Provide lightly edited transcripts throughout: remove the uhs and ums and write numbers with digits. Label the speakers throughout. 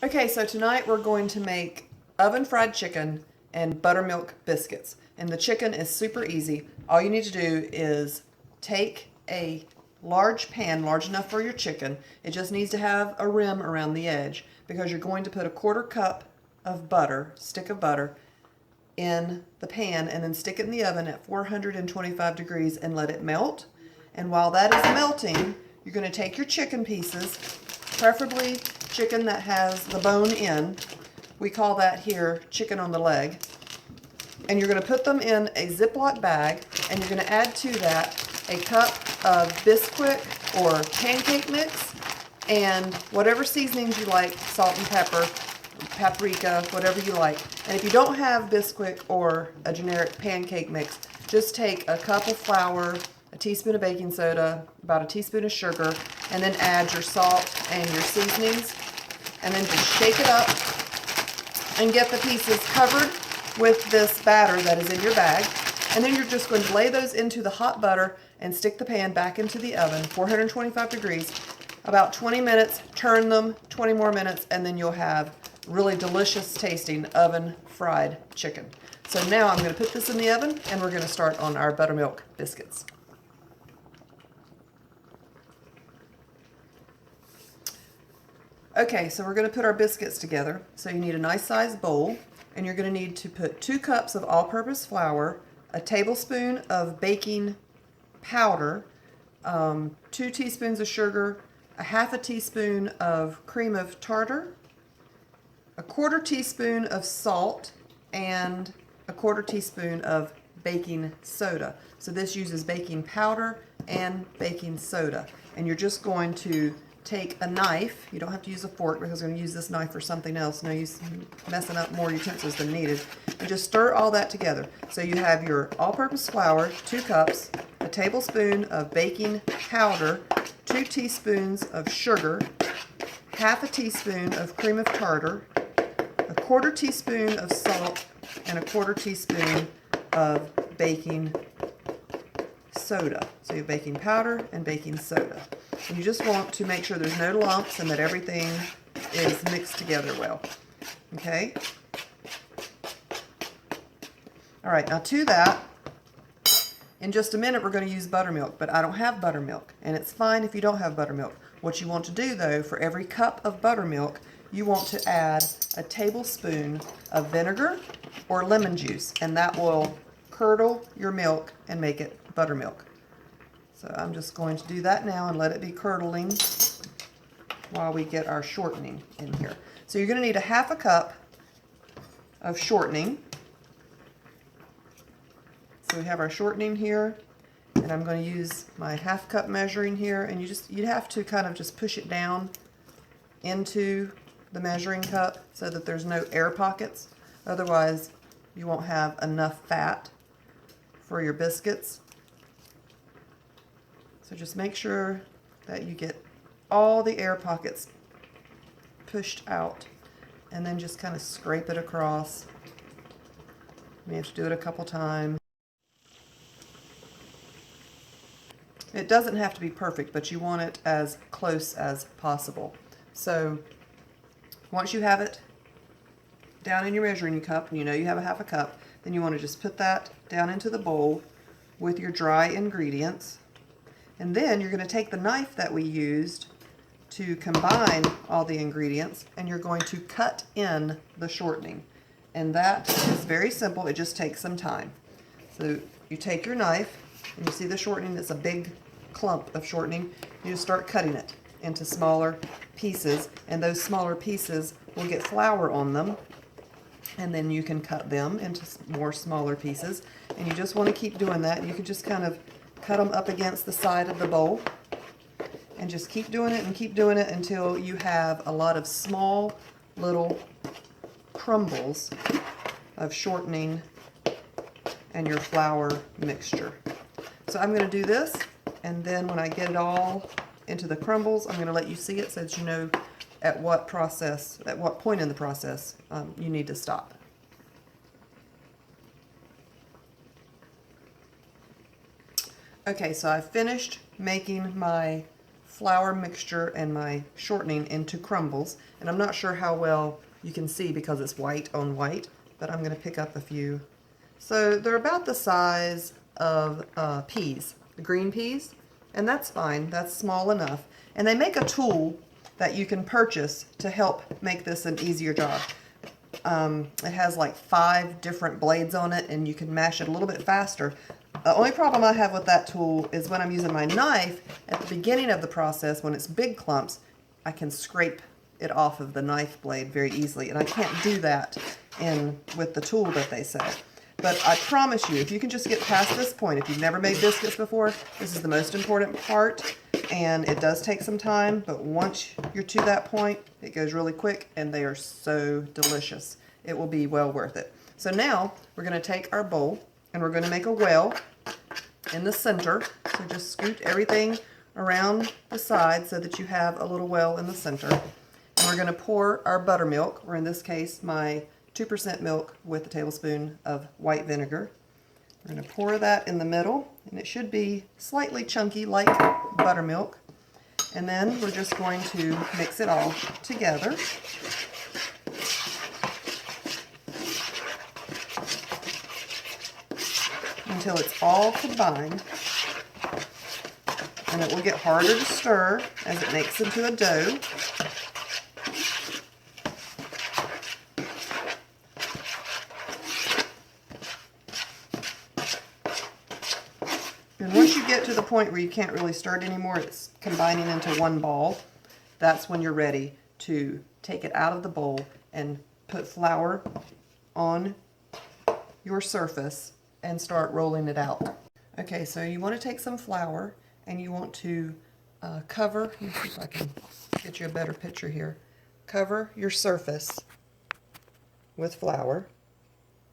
Speaker 1: Okay, so tonight we're going to make oven fried chicken and buttermilk biscuits. And the chicken is super easy. All you need to do is take a large pan, large enough for your chicken. It just needs to have a rim around the edge because you're going to put a 1/4 cup of butter, stick of butter, in the pan and then stick it in the oven at 425 degrees and let it melt. And while that is melting, you're going to take your chicken pieces, preferably chicken that has the bone in. We call that here chicken on the leg. And you're going to put them in a Ziploc bag, and you're going to add to that a cup of Bisquick or pancake mix and whatever seasonings you like, salt and pepper, paprika, whatever you like. And if you don't have Bisquick or a generic pancake mix, just take a cup of flour, a teaspoon of baking soda, about a teaspoon of sugar, and then add your salt and your seasonings, and then just shake it up and get the pieces covered with this batter that is in your bag. And then you're just going to lay those into the hot butter and stick the pan back into the oven, 425 degrees, about 20 minutes, turn them 20 more minutes, and then you'll have really delicious tasting oven fried chicken. So now I'm going to put this in the oven and we're going to start on our buttermilk biscuits. Okay, so we're going to put our biscuits together. So you need a nice sized bowl, and you're going to need to put 2 cups of all-purpose flour, a tablespoon of baking powder, 2 teaspoons of sugar, a 1/2 teaspoon of cream of tartar, a 1/4 teaspoon of salt, and a 1/4 teaspoon of baking soda. So this uses baking powder and baking soda. And you're just going to take a knife. You don't have to use a fork because we're going to use this knife for something else. No use messing up more utensils than needed. And just stir all that together. So you have your all-purpose flour, 2 cups, a tablespoon of baking powder, 2 teaspoons of sugar, 1/2 teaspoon of cream of tartar, a 1/4 teaspoon of salt, and a 1/4 teaspoon of baking soda. So you have baking powder and baking soda. And you just want to make sure there's no lumps and that everything is mixed together well. Okay? All right, now to that, in just a minute we're going to use buttermilk, but I don't have buttermilk, and it's fine if you don't have buttermilk. What you want to do though, for every cup of buttermilk, you want to add a tablespoon of vinegar or lemon juice, and that will curdle your milk and make it buttermilk. So I'm just going to do that now and let it be curdling while we get our shortening in here. So you're going to need a 1/2 cup of shortening. So we have our shortening here, and I'm going to use my 1/2 cup measuring here, and you have to kind of just push it down into the measuring cup so that there's no air pockets. Otherwise, you won't have enough fat for your biscuits. So just make sure that you get all the air pockets pushed out, and then just kind of scrape it across. You may have to do it a couple times. It doesn't have to be perfect, but you want it as close as possible. So once you have it down in your measuring cup, and you know you have a 1/2 cup, then you want to just put that down into the bowl with your dry ingredients. And then you're going to take the knife that we used to combine all the ingredients, and you're going to cut in the shortening. And that is very simple. It just takes some time. So you take your knife, and you see the shortening. It's a big clump of shortening. You just start cutting it into smaller pieces, and those smaller pieces will get flour on them, and then you can cut them into more smaller pieces. And you just want to keep doing that. You can just kind of cut them up against the side of the bowl and just keep doing it and keep doing it until you have a lot of small little crumbles of shortening and your flour mixture. So I'm going to do this, and then when I get it all into the crumbles, I'm going to let you see it so that you know at what point in the process you need to stop. Okay, so I've finished making my flour mixture and my shortening into crumbles. And I'm not sure how well you can see because it's white on white, but I'm going to pick up a few. So they're about the size of peas, green peas, and that's fine. That's small enough. And they make a tool that you can purchase to help make this an easier job. It has like 5 different blades on it, and you can mash it a little bit faster. The only problem I have with that tool is when I'm using my knife at the beginning of the process, when it's big clumps, I can scrape it off of the knife blade very easily, and I can't do that with the tool that they sell. But I promise you, if you can just get past this point, if you've never made biscuits before, this is the most important part, and it does take some time, but once you're to that point, it goes really quick, and they are so delicious. It will be well worth it. So now we're going to take our bowl, and we're going to make a well in the center. So just scoot everything around the side so that you have a little well in the center. And we're going to pour our buttermilk, or in this case, my 2% milk with a tablespoon of white vinegar. We're going to pour that in the middle, and it should be slightly chunky like buttermilk. And then we're just going to mix it all together. Until it's all combined. And it will get harder to stir as it makes into a dough. And once you get to the point where you can't really stir it anymore, it's combining into one ball, that's when you're ready to take it out of the bowl and put flour on your surface and start rolling it out. Okay, so you want to take some flour and you want to cover, let me see if I can get you a better picture here, cover your surface with flour,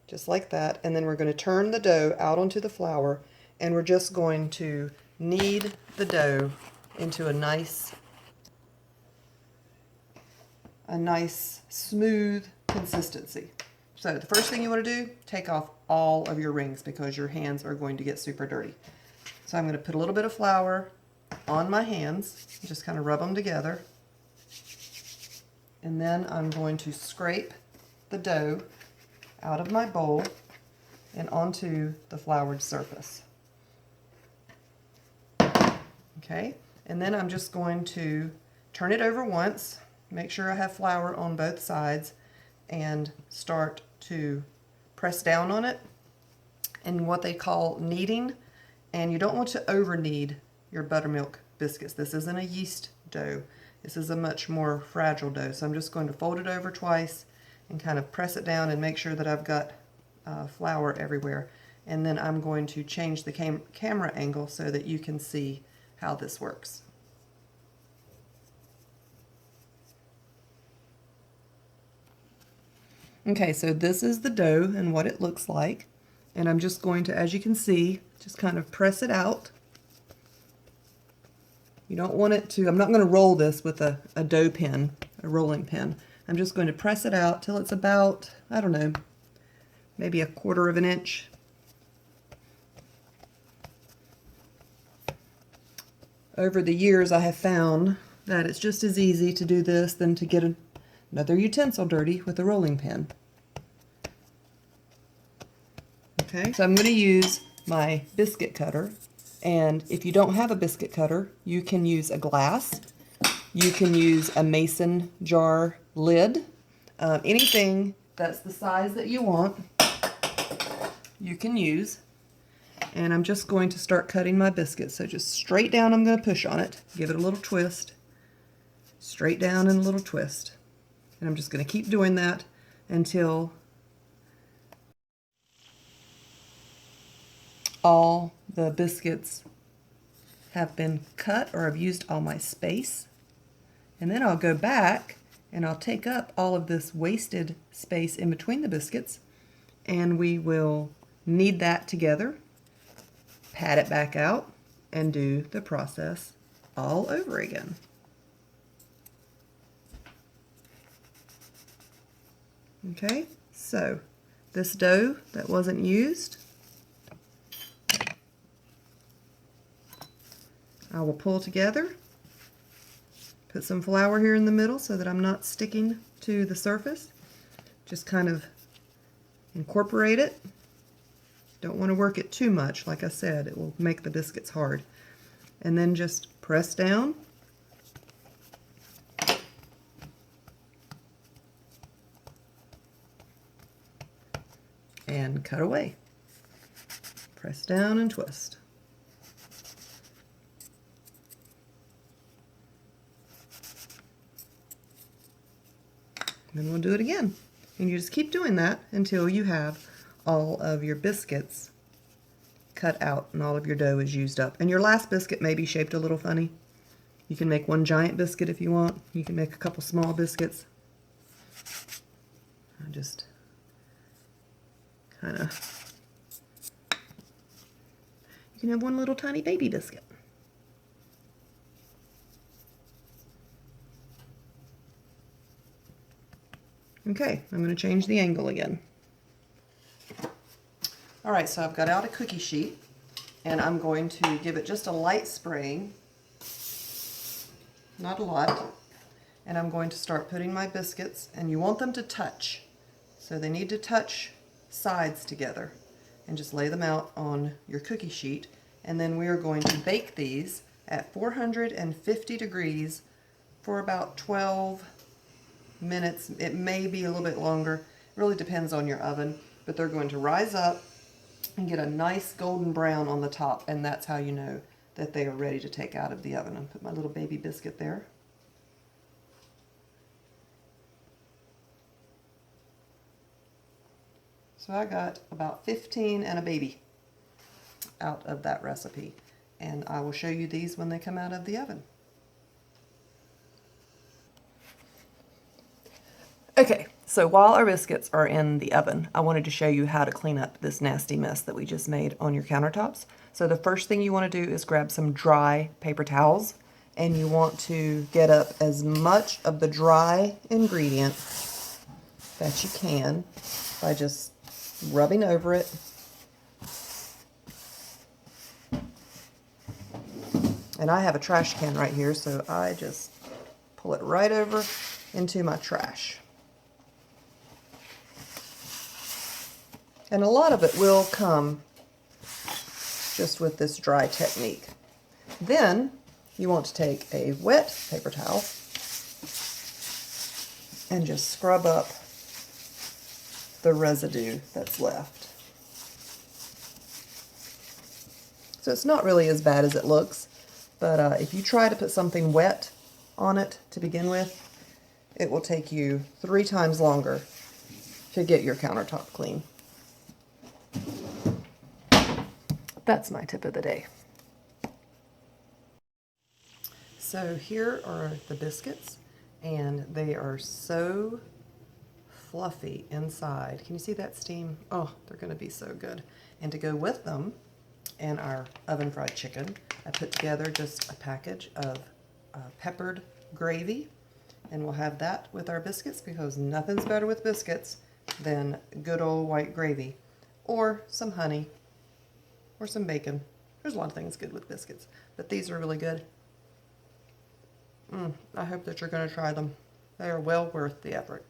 Speaker 1: just like that, and then we're going to turn the dough out onto the flour, and we're just going to knead the dough into a nice smooth consistency. So the first thing you want to do, take off all of your rings because your hands are going to get super dirty. So I'm going to put a little bit of flour on my hands, just kind of rub them together. And then I'm going to scrape the dough out of my bowl and onto the floured surface. Okay, and then I'm just going to turn it over once, make sure I have flour on both sides, and start to press down on it in what they call kneading. And you don't want to over knead your buttermilk biscuits. This isn't a yeast dough. This is a much more fragile dough. So I'm just going to fold it over twice and kind of press it down and make sure that I've got flour everywhere. And then I'm going to change the camera angle so that you can see how this works. Okay, so this is the dough and what it looks like. And I'm just going to, as you can see, just kind of press it out. You don't want it to, I'm not going to roll this with a dough pin, a rolling pin. I'm just going to press it out till it's about, I don't know, maybe 1/4 inch. Over the years, I have found that it's just as easy to do this than to get another utensil dirty with a rolling pin. Okay, so I'm going to use my biscuit cutter, and if you don't have a biscuit cutter, you can use a glass, you can use a mason jar lid, anything that's the size that you want, you can use. And I'm just going to start cutting my biscuits. So just straight down, I'm going to push on it, give it a little twist, straight down and a little twist. And I'm just going to keep doing that until all the biscuits have been cut, or I've used all my space. And then I'll go back and I'll take up all of this wasted space in between the biscuits, and we will knead that together, pat it back out, and do the process all over again. Okay, so this dough that wasn't used, I will pull together Put some flour here in the middle so that I'm not sticking to the surface. Just kind of incorporate it. Don't want to work it too much. Like I said, it will make the biscuits hard. And then just press down. And cut away. Press down and twist. Then we'll do it again. And you just keep doing that until you have all of your biscuits cut out and all of your dough is used up. And your last biscuit may be shaped a little funny. You can make one giant biscuit if you want. You can make a couple small biscuits. I just kind of, you can have one little tiny baby biscuit. Okay, I'm going to change the angle again. All right, so I've got out a cookie sheet, and I'm going to give it just a light spraying, not a lot, and I'm going to start putting my biscuits, and you want them to touch. So they need to touch sides together, and just lay them out on your cookie sheet, and then we are going to bake these at 450 degrees for about 12 minutes. It may be a little bit longer. It really depends on your oven, but they're going to rise up and get a nice golden brown on the top, and that's how you know that they are ready to take out of the oven. I'll put my little baby biscuit there. So I got about 15 and a baby out of that recipe, and I will show you these when they come out of the oven. Okay, so while our biscuits are in the oven, I wanted to show you how to clean up this nasty mess that we just made on your countertops. So the first thing you want to do is grab some dry paper towels, and you want to get up as much of the dry ingredient that you can by just rubbing over it. And I have a trash can right here, so I just pull it right over into my trash. And a lot of it will come just with this dry technique. Then you want to take a wet paper towel and just scrub up the residue that's left. So it's not really as bad as it looks, but if you try to put something wet on it to begin with, it will take you 3 times longer to get your countertop clean. That's my tip of the day. So here are the biscuits, and they are so fluffy inside. Can you see that steam? Oh, they're going to be so good. And to go with them and our oven fried chicken, I put together just a package of peppered gravy, and we'll have that with our biscuits because nothing's better with biscuits than good old white gravy, or some honey, or some bacon. There's a lot of things good with biscuits, but these are really good. I hope that you're going to try them. They are well worth the effort.